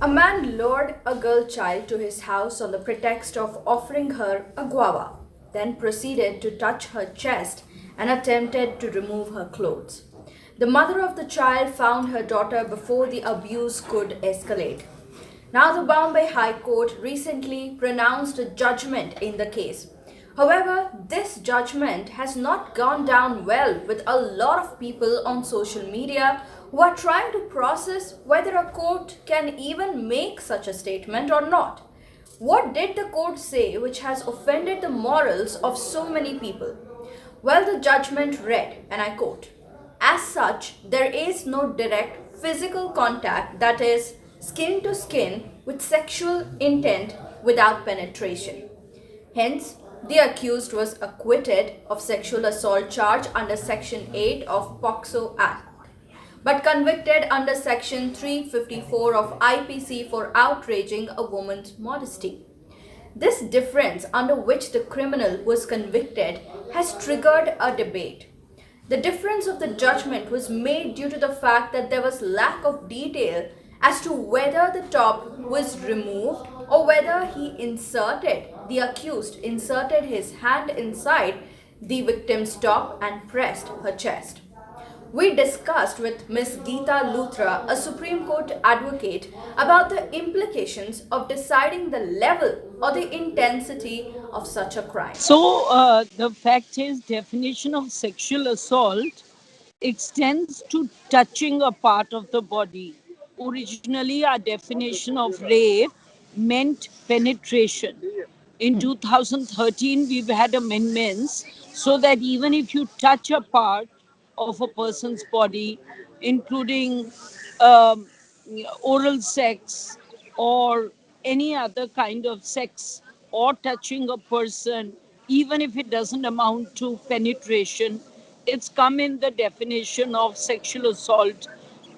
A man lured a girl child to his house on the pretext of offering her a guava, then proceeded to touch her chest and attempted to remove her clothes. The mother of the child found her daughter before the abuse could escalate. Now, the Bombay High Court recently pronounced a judgment in the case. However, this judgment has not gone down well with a lot of people on social media who are trying to process whether a court can even make such a statement or not. What did the court say which has offended the morals of so many people? Well, the judgment read, and I quote, as such, there is no direct physical contact, that is, skin to skin, with sexual intent without penetration. Hence, the accused was acquitted of sexual assault charge under Section 8 of POCSO Act, but convicted under Section 354 of IPC for outraging a woman's modesty. This difference under which the criminal was convicted has triggered a debate. The difference of the judgment was made due to the fact that there was lack of detail as to whether the top was removed or whether the accused inserted his hand inside the victim's top and pressed her chest. We discussed with Ms. Geeta Luthra, a Supreme Court advocate, about the implications of deciding the level or the intensity of such a crime. So the fact is, definition of sexual assault extends to touching a part of the body. Originally, our definition of rape meant penetration. In 2013, we've had amendments so that even if you touch a part of a person's body, including um, oral sex or any other kind of sex or touching a person, even if it doesn't amount to penetration, it's come in the definition of sexual assault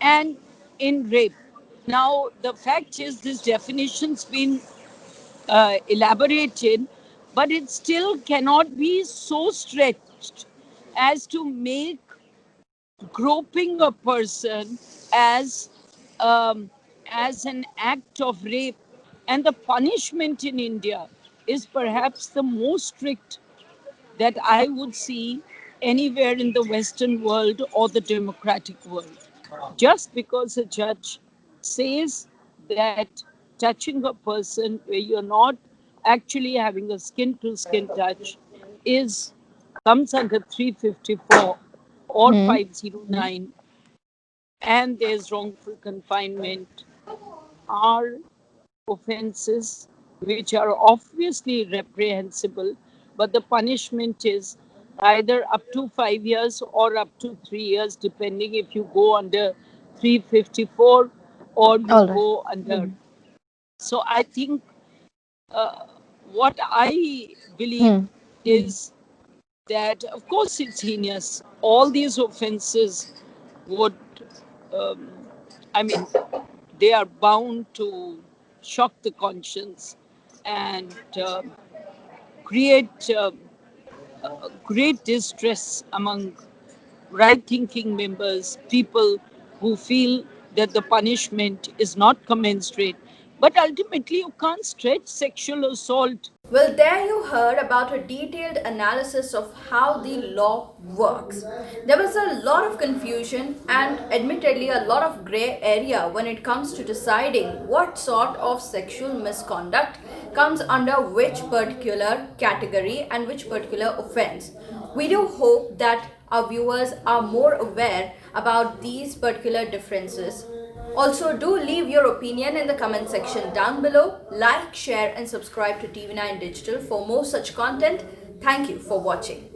and in rape. Now, the fact is, this definition's been elaborated, but it still cannot be so stretched as to make groping a person as as an act of rape. And the punishment in India is perhaps the most strict that I would see anywhere in the Western world or the democratic world. Just because a judge says that touching a person where you're not actually having a skin to skin touch is comes under 354 or 509, and there's wrongful confinement, are offenses which are obviously reprehensible, but the punishment is either up to 5 years or up to 3 years, depending if you go under 354 or you All right. go under. So I think what I believe is that, of course, it's heinous. All these offenses would, um, I mean, they are bound to shock the conscience and create great distress among right thinking members, people who feel that the punishment is not commensurate. But ultimately, you can't stretch sexual assault. Well, there you heard about a detailed analysis of how the law works. There was a lot of confusion and admittedly a lot of grey area when it comes to deciding what sort of sexual misconduct comes under which particular category and which particular offense. We do hope that our viewers are more aware about these particular differences. Also, do leave your opinion in the comment section down below. Like, share and subscribe to TV9 Digital for more such content. Thank you for watching.